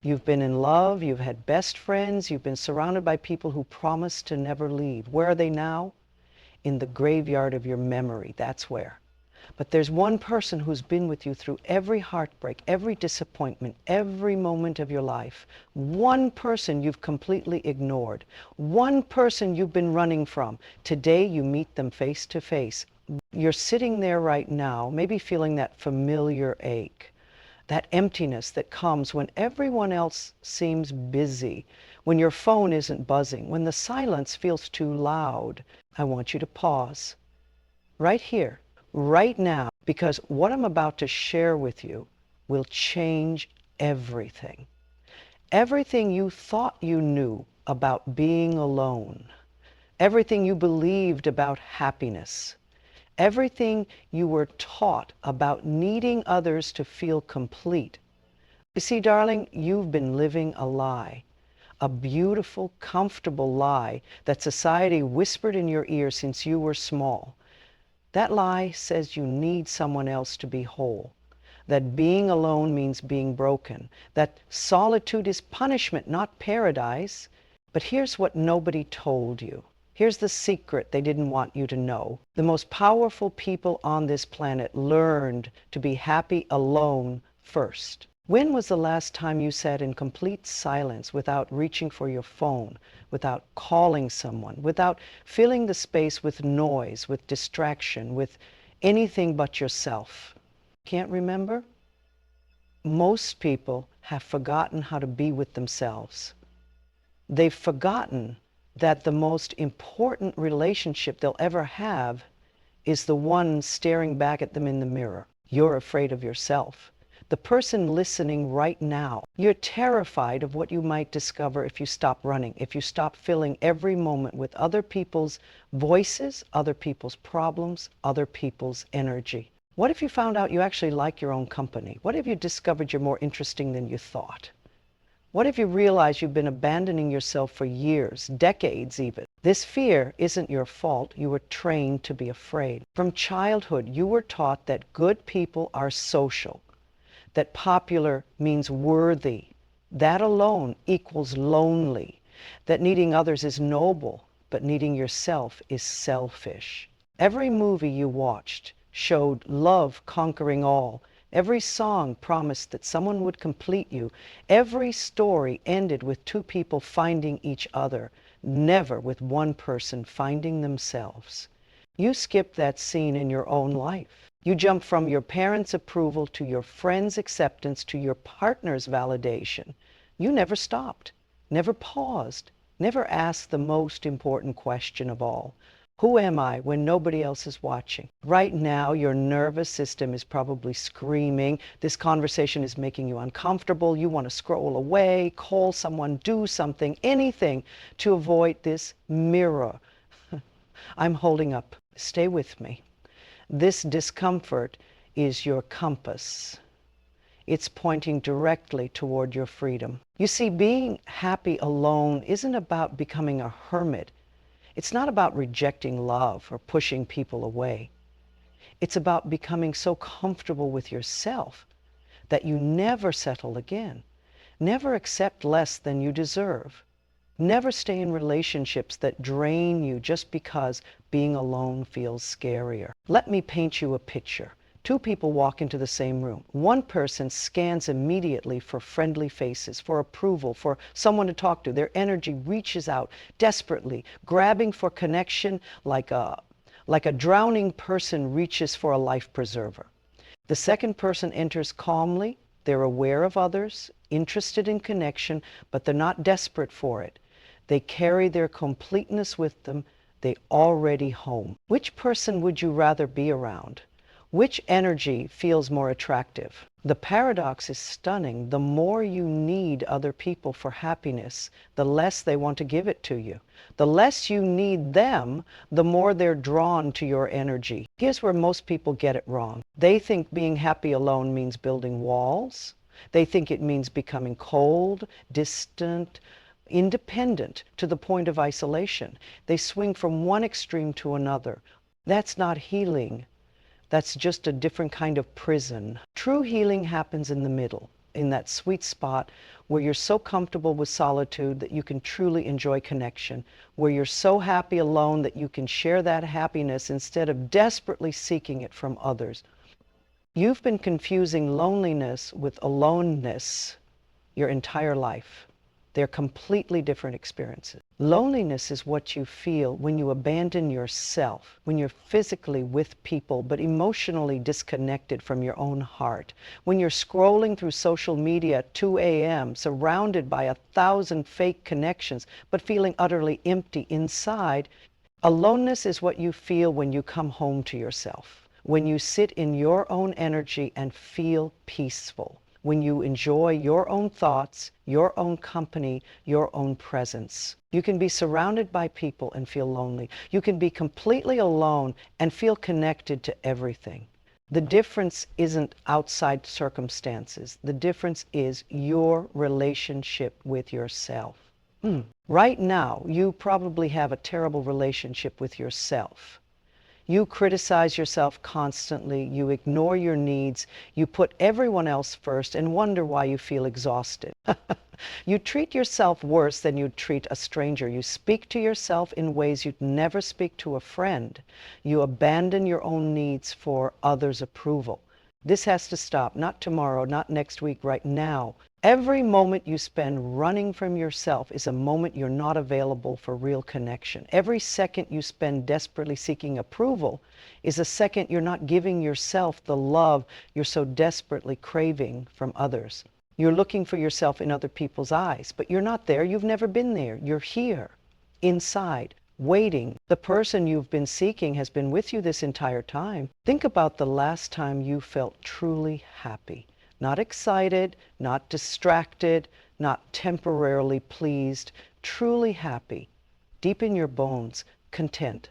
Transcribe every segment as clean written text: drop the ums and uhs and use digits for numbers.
You've been in love, you've had best friends, you've been surrounded by people who promised to never leave. Where are they now? In the graveyard of your memory, that's where. But there's one person who's been with you through every heartbreak, every disappointment, every moment of your life. One person you've completely ignored. One person you've been running from. Today you meet them face to face. You're sitting there right now, maybe feeling that familiar ache, that emptiness that comes when everyone else seems busy, when your phone isn't buzzing, when the silence feels too loud. I want you to pause right here, right now, because what I'm about to share with you will change everything. Everything you thought you knew about being alone, everything you believed about happiness, everything you were taught about needing others to feel complete. You see, darling, you've been living a lie. A beautiful, comfortable lie that society whispered in your ear since you were small. That lie says you need someone else to be whole, that being alone means being broken, that solitude is punishment, not paradise. But here's what nobody told you. Here's the secret they didn't want you to know. The most powerful people on this planet learned to be happy alone first. When was the last time you sat in complete silence without reaching for your phone, without calling someone, without filling the space with noise, with distraction, with anything but yourself? Can't remember? Most people have forgotten how to be with themselves. They've forgotten that the most important relationship they'll ever have is the one staring back at them in the mirror. You're afraid of yourself. The person listening right now, you're terrified of what you might discover if you stop running, if you stop filling every moment with other people's voices, other people's problems, other people's energy. What if you found out you actually like your own company? What if you discovered you're more interesting than you thought? What if you realize you've been abandoning yourself for years, decades even? This fear isn't your fault. You were trained to be afraid. From childhood, you were taught that good people are social, that popular means worthy. That alone equals lonely. That needing others is noble, but needing yourself is selfish. Every movie you watched showed love conquering all. Every song promised that someone would complete you. Every story ended with two people finding each other, never with one person finding themselves. You skipped that scene in your own life. You jumped from your parents' approval to your friends' acceptance to your partner's validation. You never stopped, never paused, never asked the most important question of all. Who am I when nobody else is watching? Right now, your nervous system is probably screaming. This conversation is making you uncomfortable. You want to scroll away, call someone, do something, anything to avoid this mirror I'm holding up. Stay with me. This discomfort is your compass. It's pointing directly toward your freedom. You see, being happy alone isn't about becoming a hermit. It's not about rejecting love or pushing people away. It's about becoming so comfortable with yourself that you never settle again, never accept less than you deserve, never stay in relationships that drain you just because being alone feels scarier. Let me paint you a picture. Two people walk into the same room. One person scans immediately for friendly faces, for approval, for someone to talk to. Their energy reaches out desperately, grabbing for connection like a drowning person reaches for a life preserver. The second person enters calmly. They're aware of others, interested in connection, but they're not desperate for it. They carry their completeness with them. They already home. Which person would you rather be around? Which energy feels more attractive? The paradox is stunning. The more you need other people for happiness, the less they want to give it to you. The less you need them, the more they're drawn to your energy. Here's where most people get it wrong. They think being happy alone means building walls. They think it means becoming cold, distant, independent to the point of isolation. They swing from one extreme to another. That's not healing. That's just a different kind of prison. True healing happens in the middle. in that sweet spot where you're so comfortable with solitude that you can truly enjoy connection, where you're so happy alone that you can share that happiness instead of desperately seeking it from others. You've been confusing loneliness with aloneness your entire life. They're completely different experiences. Loneliness is what you feel when you abandon yourself, when you're physically with people but emotionally disconnected from your own heart, when you're scrolling through social media at 2 a.m., surrounded by 1,000 fake connections but feeling utterly empty inside. Aloneness is what you feel when you come home to yourself, when you sit in your own energy and feel peaceful, when you enjoy your own thoughts, your own company, your own presence. You can be surrounded by people and feel lonely. You can be completely alone and feel connected to everything. The difference isn't outside circumstances. The difference is your relationship with yourself. Right now, you probably have a terrible relationship with yourself. You criticize yourself constantly, you ignore your needs, you put everyone else first and wonder why you feel exhausted. You treat yourself worse than you'd treat a stranger. You speak to yourself in ways you'd never speak to a friend. You abandon your own needs for others' approval. This has to stop, not tomorrow, not next week, right now. Every moment you spend running from yourself is a moment you're not available for real connection. Every second you spend desperately seeking approval is a second you're not giving yourself the love you're so desperately craving from others. You're looking for yourself in other people's eyes, but you're not there. You've never been there. You're here, inside, waiting. The person you've been seeking has been with you this entire time. Think about the last time you felt truly happy. Not excited, not distracted, not temporarily pleased, truly happy, deep in your bones, content,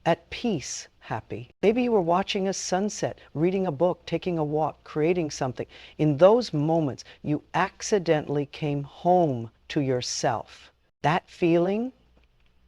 at peace, happy. Maybe you were watching a sunset, reading a book, taking a walk, creating something. In those moments, you accidentally came home to yourself. That feeling,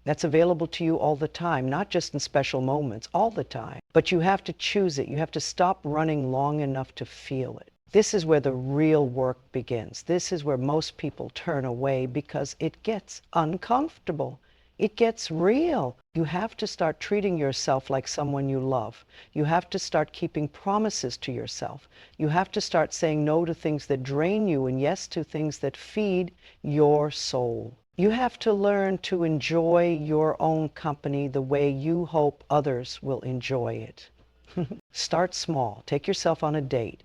that's available to you all the time, not just in special moments, all the time. But you have to choose it. You have to stop running long enough to feel it. This is where the real work begins. This is where most people turn away because it gets uncomfortable. It gets real. You have to start treating yourself like someone you love. You have to start keeping promises to yourself. You have to start saying no to things that drain you and yes to things that feed your soul. You have to learn to enjoy your own company the way you hope others will enjoy it. Start small. Take yourself on a date.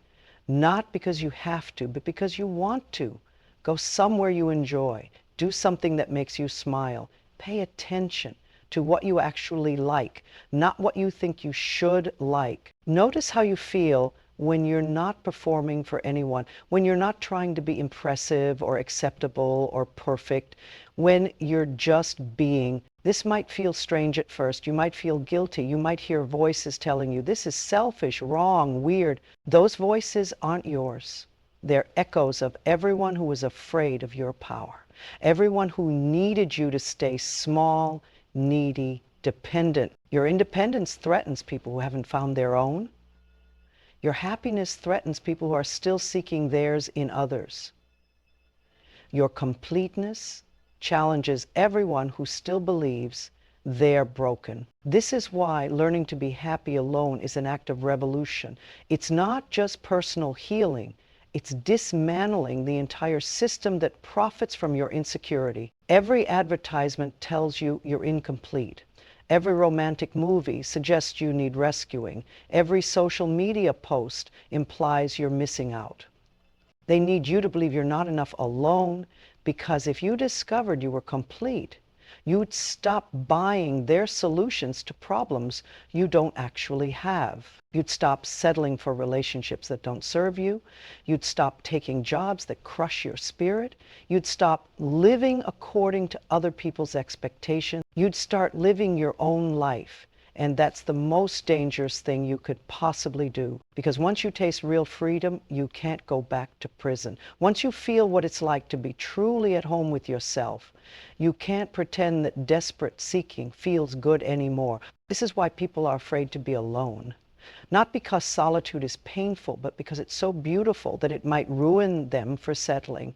Not because you have to, but because you want to. Go somewhere you enjoy. Do something that makes you smile. Pay attention to what you actually like, not what you think you should like. Notice how you feel when you're not performing for anyone, when you're not trying to be impressive or acceptable or perfect, when you're just being. This might feel strange at first. You might feel guilty. You might hear voices telling you, this is selfish, wrong, weird. Those voices aren't yours. They're echoes of everyone who was afraid of your power. Everyone who needed you to stay small, needy, dependent. Your independence threatens people who haven't found their own. Your happiness threatens people who are still seeking theirs in others. Your completeness challenges everyone who still believes they're broken. This is why learning to be happy alone is an act of revolution. It's not just personal healing. It's dismantling the entire system that profits from your insecurity. Every advertisement tells you you're incomplete. Every romantic movie suggests you need rescuing. Every social media post implies you're missing out. They need you to believe you're not enough alone, because if you discovered you were complete, you'd stop buying their solutions to problems you don't actually have. You'd stop settling for relationships that don't serve you. You'd stop taking jobs that crush your spirit. You'd stop living according to other people's expectations. You'd start living your own life. And that's the most dangerous thing you could possibly do. Because once you taste real freedom, you can't go back to prison. Once you feel what it's like to be truly at home with yourself, you can't pretend that desperate seeking feels good anymore. This is why people are afraid to be alone. Not because solitude is painful, but because it's so beautiful that it might ruin them for settling.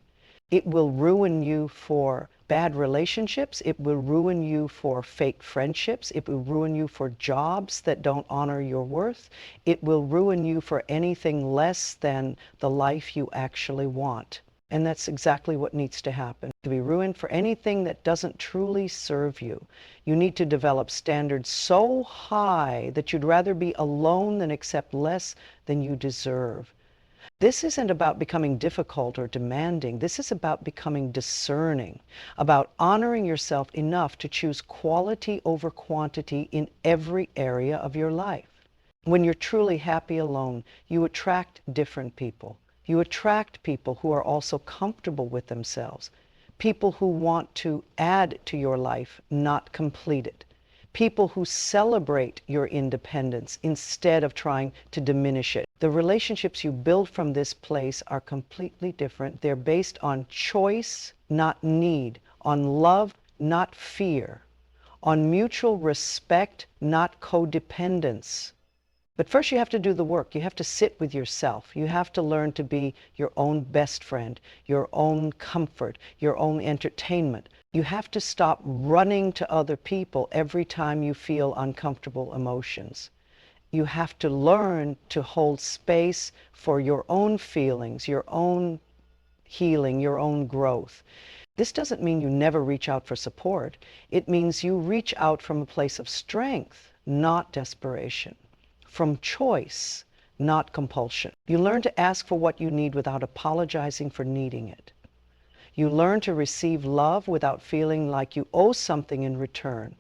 It will ruin you for bad relationships. It will ruin you for fake friendships. It will ruin you for jobs that don't honor your worth. It will ruin you for anything less than the life you actually want. And that's exactly what needs to happen. To be ruined for anything that doesn't truly serve you. You need to develop standards so high that you'd rather be alone than accept less than you deserve. This isn't about becoming difficult or demanding. This is about becoming discerning, about honoring yourself enough to choose quality over quantity in every area of your life. When you're truly happy alone, you attract different people. You attract people who are also comfortable with themselves, people who want to add to your life, not complete it, people who celebrate your independence instead of trying to diminish it. The relationships you build from this place are completely different. They're based on choice, not need, on love, not fear, on mutual respect, not codependence. But first you have to do the work. You have to sit with yourself. You have to learn to be your own best friend, your own comfort, your own entertainment. You have to stop running to other people every time you feel uncomfortable emotions. You have to learn to hold space for your own feelings, your own healing, your own growth. This doesn't mean you never reach out for support. It means you reach out from a place of strength, not desperation. From choice, not compulsion. You learn to ask for what you need without apologizing for needing it. You learn to receive love without feeling like you owe something in return.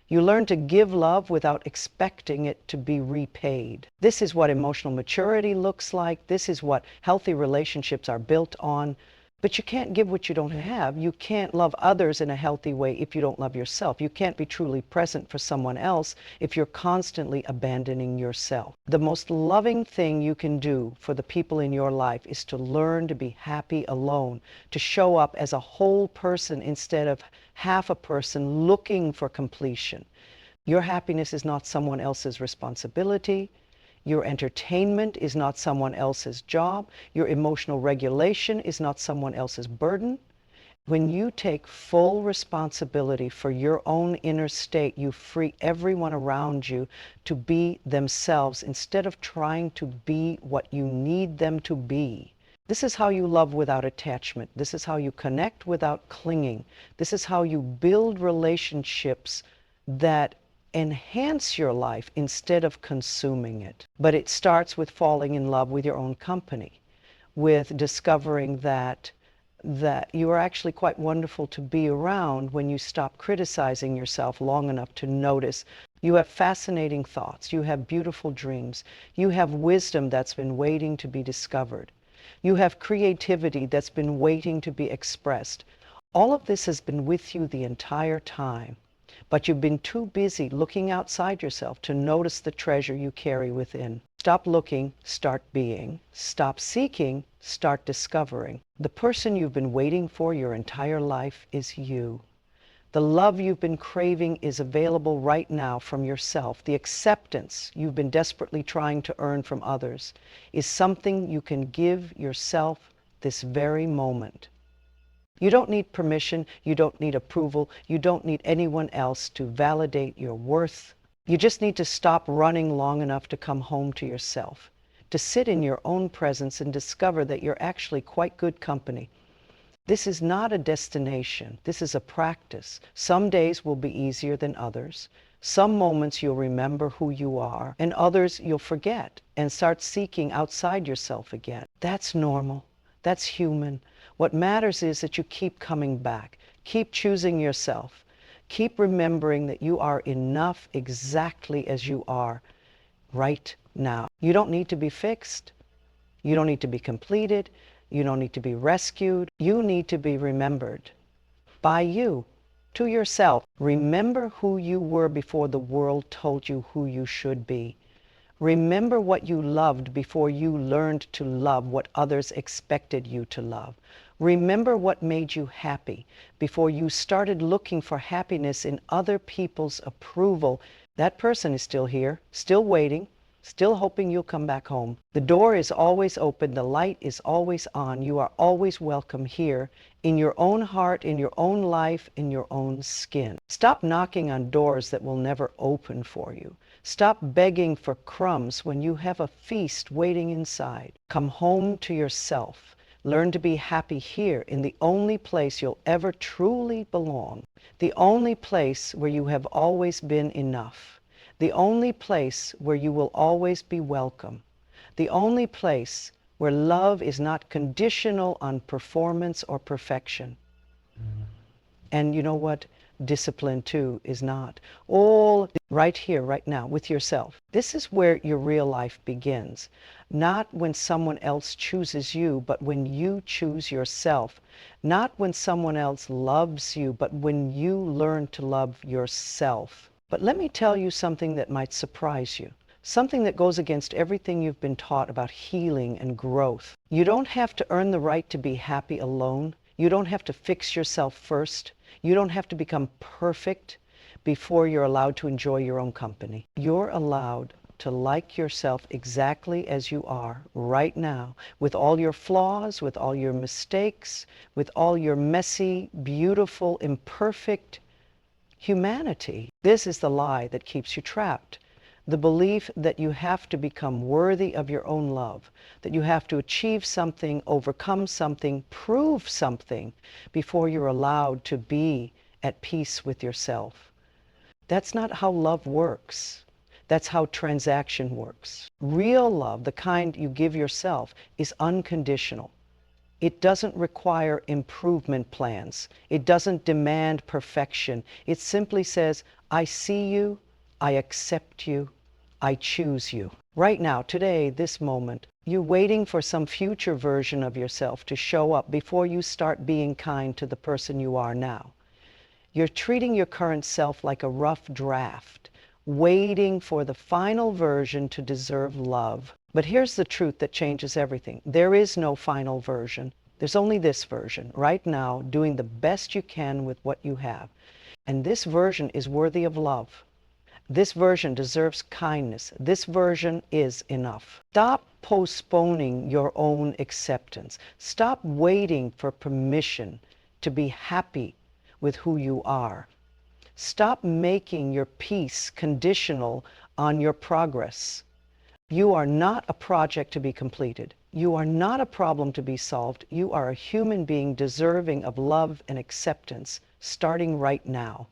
You learn to give love without expecting it to be repaid. This is what emotional maturity looks like. This is what healthy relationships are built on. But you can't give what you don't have. You can't love others in a healthy way if you don't love yourself. You can't be truly present for someone else if you're constantly abandoning yourself. The most loving thing you can do for the people in your life is to learn to be happy alone, to show up as a whole person instead of half a person looking for completion. Your happiness is not someone else's responsibility. Your entertainment is not someone else's job. Your emotional regulation is not someone else's burden. When you take full responsibility for your own inner state, you free everyone around you to be themselves instead of trying to be what you need them to be. This is how you love without attachment. This is how you connect without clinging. This is how you build relationships that enhance your life instead of consuming it. But it starts with falling in love with your own company, with discovering that you are actually quite wonderful to be around when you stop criticizing yourself long enough to notice you have fascinating thoughts, you have beautiful dreams, you have wisdom that's been waiting to be discovered, you have creativity that's been waiting to be expressed. All of this has been with you the entire time. But you've been too busy looking outside yourself to notice the treasure you carry within. Stop looking, start being. Stop seeking, start discovering. The person you've been waiting for your entire life is you. The love you've been craving is available right now from yourself. The acceptance you've been desperately trying to earn from others is something you can give yourself this very moment. You don't need permission, you don't need approval, you don't need anyone else to validate your worth. You just need to stop running long enough to come home to yourself, to sit in your own presence and discover that you're actually quite good company. This is not a destination, this is a practice. Some days will be easier than others. Some moments you'll remember who you are, and others you'll forget and start seeking outside yourself again. That's normal, that's human. What matters is that you keep coming back, keep choosing yourself, keep remembering that you are enough exactly as you are right now. You don't need to be fixed, you don't need to be completed, you don't need to be rescued, you need to be remembered by you, to yourself. Remember who you were before the world told you who you should be. Remember what you loved before you learned to love what others expected you to love. Remember what made you happy before you started looking for happiness in other people's approval. That person is still here, still waiting. still hoping you'll come back home. The door is always open, the light is always on. You are always welcome here, in your own heart, in your own life, in your own skin. Stop knocking on doors that will never open for you. Stop begging for crumbs when you have a feast waiting inside. Come home to yourself. Learn to be happy here, in the only place you'll ever truly belong. The only place where you have always been enough. The only place where you will always be welcome. The only place where love is not conditional on performance or perfection. And you know what? Discipline too is not. All right here, right now, with yourself. This is where your real life begins. Not when someone else chooses you, but when you choose yourself. Not when someone else loves you, but when you learn to love yourself. But let me tell you something that might surprise you. Something that goes against everything you've been taught about healing and growth. You don't have to earn the right to be happy alone. You don't have to fix yourself first. You don't have to become perfect before you're allowed to enjoy your own company. You're allowed to like yourself exactly as you are right now, with all your flaws, with all your mistakes, with all your messy, beautiful, imperfect humanity. This is the lie that keeps you trapped. The belief that you have to become worthy of your own love, that you have to achieve something, overcome something, prove something before you're allowed to be at peace with yourself. That's not how love works. That's how transaction works. Real love, the kind you give yourself, is unconditional. It doesn't require improvement plans. It doesn't demand perfection. It simply says, I see you, I accept you, I choose you. Right now, today, this moment, you're waiting for some future version of yourself to show up before you start being kind to the person you are now. You're treating your current self like a rough draft, waiting for the final version to deserve love. But here's the truth that changes everything. There is no final version. There's only this version, right now, doing the best you can with what you have. And this version is worthy of love. This version deserves kindness. This version is enough. Stop postponing your own acceptance. Stop waiting for permission to be happy with who you are. Stop making your peace conditional on your progress. You are not a project to be completed. You are not a problem to be solved. You are a human being deserving of love and acceptance, starting right now.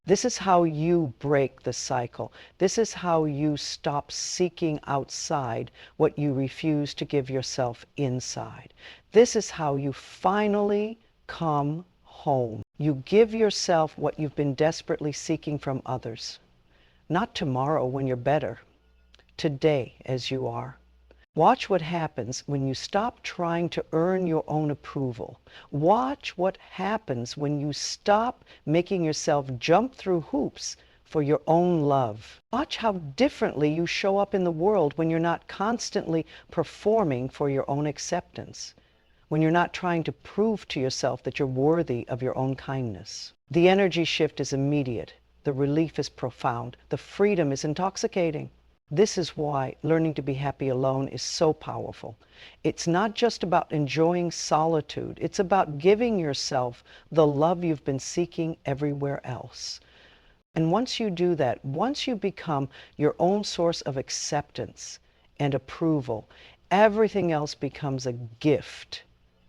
This is how you break the cycle. This is how you stop seeking outside what you refuse to give yourself inside. This is how you finally come home. You give yourself what you've been desperately seeking from others. Not tomorrow when you're better. Today as you are. Watch what happens when you stop trying to earn your own approval. Watch what happens when you stop making yourself jump through hoops for your own love. Watch how differently you show up in the world when you're not constantly performing for your own acceptance, when you're not trying to prove to yourself that you're worthy of your own kindness. The energy shift is immediate. The relief is profound. The freedom is intoxicating. This is why learning to be happy alone is so powerful. It's not just about enjoying solitude. It's about giving yourself the love you've been seeking everywhere else. And once you do that, once you become your own source of acceptance and approval, everything else becomes a gift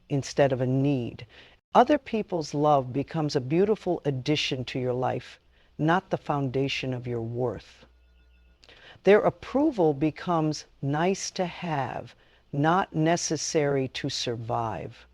instead of a need. Other people's love becomes a beautiful addition to your life, not the foundation of your worth. Their approval becomes nice to have, not necessary to survive.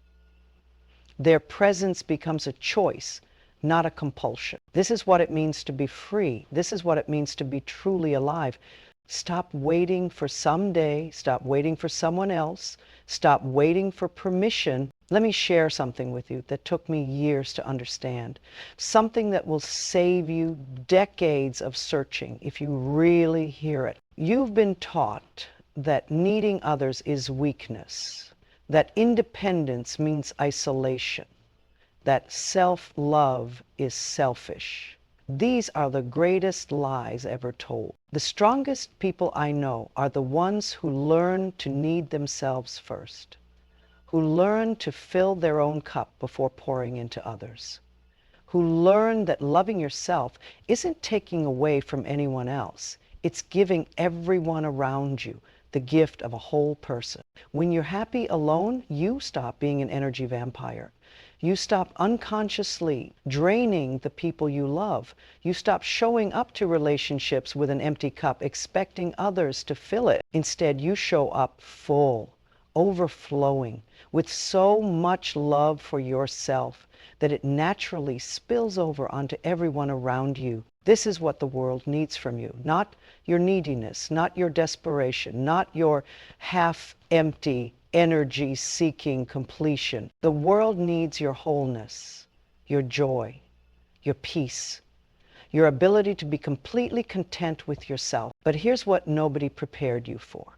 Their presence becomes a choice, not a compulsion. This is what it means to be free. This is what it means to be truly alive. Stop waiting for someday. Stop waiting for someone else. Stop waiting for permission. Let me share something with you that took me years to understand. Something that will save you decades of searching if you really hear it. You've been taught that needing others is weakness, that independence means isolation, that self-love is selfish. These are the greatest lies ever told. The strongest people I know are the ones who learn to need themselves first, who learn to fill their own cup before pouring into others, who learn that loving yourself isn't taking away from anyone else. It's giving everyone around you the gift of a whole person. When you're happy alone, you stop being an energy vampire. You stop unconsciously draining the people you love. You stop showing up to relationships with an empty cup, expecting others to fill it. Instead, you show up full, overflowing, with so much love for yourself that it naturally spills over onto everyone around you. This is what the world needs from you, not your neediness, not your desperation, not your half-empty energy-seeking completion. The world needs your wholeness, your joy, your peace, your ability to be completely content with yourself. But here's what nobody prepared you for.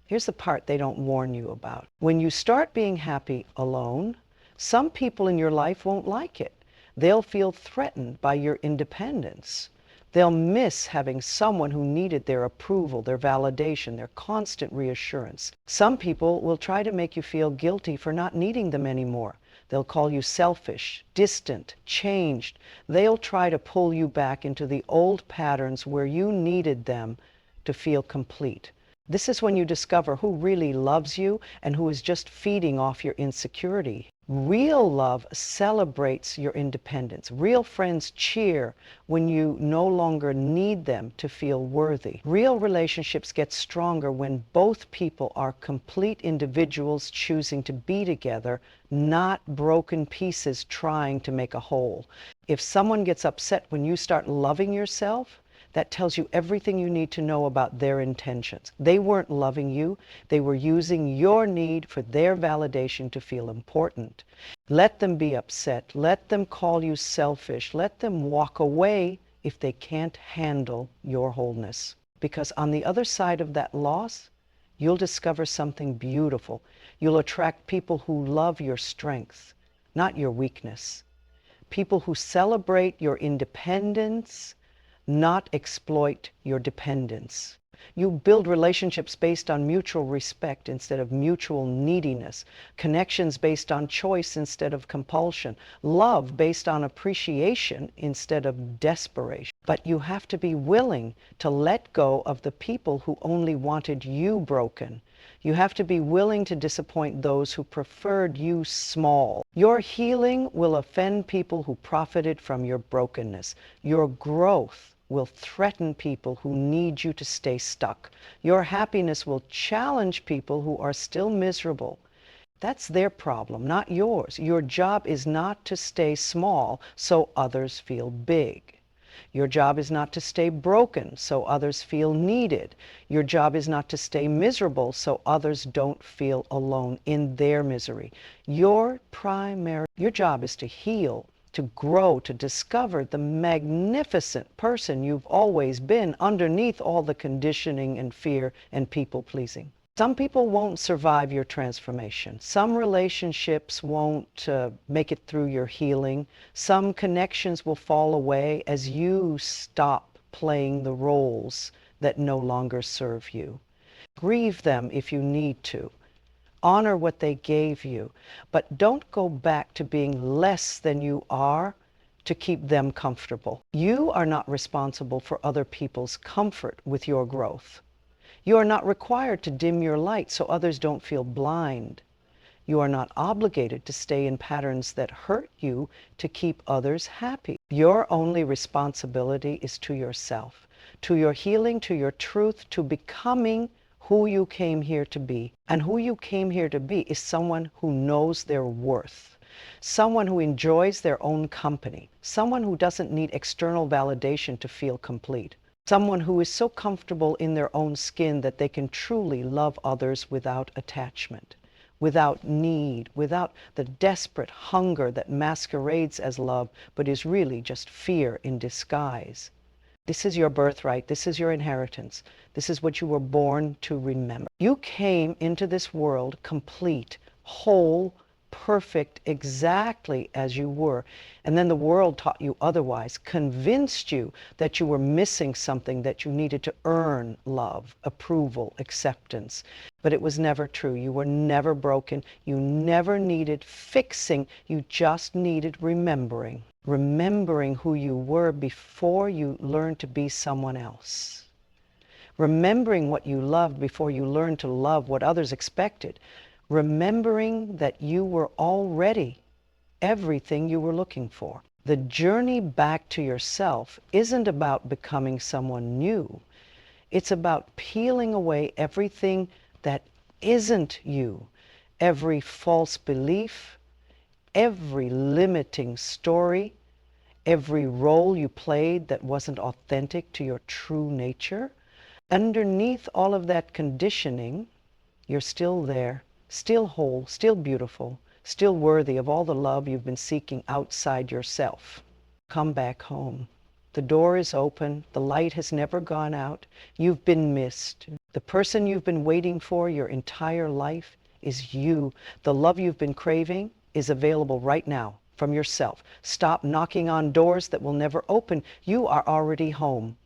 Here's the part they don't warn you about. When you start being happy alone, some people in your life won't like it. They'll feel threatened by your independence. They'll miss having someone who needed their approval, their validation, their constant reassurance. Some people will try to make you feel guilty for not needing them anymore. They'll call you selfish, distant, changed. They'll try to pull you back into the old patterns where you needed them to feel complete. This is when you discover who really loves you and who is just feeding off your insecurity. Real love celebrates your independence. Real friends cheer when you no longer need them to feel worthy. Real relationships get stronger when both people are complete individuals choosing to be together, not broken pieces trying to make a whole. If someone gets upset when you start loving yourself, that tells you everything you need to know about their intentions. They weren't loving you. They were using your need for their validation to feel important. Let them be upset. Let them call you selfish. Let them walk away if they can't handle your wholeness. Because on the other side of that loss, you'll discover something beautiful. You'll attract people who love your strength, not your weakness. People who celebrate your independence, not exploit your dependence. You build relationships based on mutual respect instead of mutual neediness, connections based on choice instead of compulsion, love based on appreciation instead of desperation. But you have to be willing to let go of the people who only wanted you broken. You have to be willing to disappoint those who preferred you small. Your healing will offend people who profited from your brokenness. Your growth will threaten people who need you to stay stuck. Your happiness will challenge people who are still miserable. That's their problem, not yours. Your job is not to stay small so others feel big. Your job is not to stay broken so others feel needed. Your job is not to stay miserable so others don't feel alone in their misery. Your job is to heal, to grow, to discover the magnificent person you've always been underneath all the conditioning and fear and people-pleasing. Some people won't survive your transformation. Some relationships won't make it through your healing. Some connections will fall away as you stop playing the roles that no longer serve you. Grieve them if you need to. Honor what they gave you, but don't go back to being less than you are to keep them comfortable. You are not responsible for other people's comfort with your growth. You are not required to dim your light so others don't feel blind. You are not obligated to stay in patterns that hurt you to keep others happy. Your only responsibility is to yourself, to your healing, to your truth, to becoming who you came here to be. And who you came here to be is someone who knows their worth, someone who enjoys their own company, someone who doesn't need external validation to feel complete, someone who is so comfortable in their own skin that they can truly love others without attachment, without need, without the desperate hunger that masquerades as love but is really just fear in disguise. This is your birthright. This is your inheritance. This is what you were born to remember. You came into this world complete, whole, perfect exactly as you were. And then the world taught you otherwise, convinced you that you were missing something, that you needed to earn love, approval, acceptance. But it was never true. You were never broken. You never needed fixing. You just needed remembering. Remembering who you were before you learned to be someone else. Remembering what you loved before you learned to love what others expected. Remembering that you were already everything you were looking for. The journey back to yourself isn't about becoming someone new. It's about peeling away everything that isn't you, every false belief, every limiting story, every role you played that wasn't authentic to your true nature. Underneath all of that conditioning, you're still there, still whole, still beautiful, still worthy of all the love you've been seeking outside yourself. Come back home. The door is open. The light has never gone out. You've been missed. The person you've been waiting for your entire life is you. The love you've been craving is available right now from yourself. Stop knocking on doors that will never open. You are already home.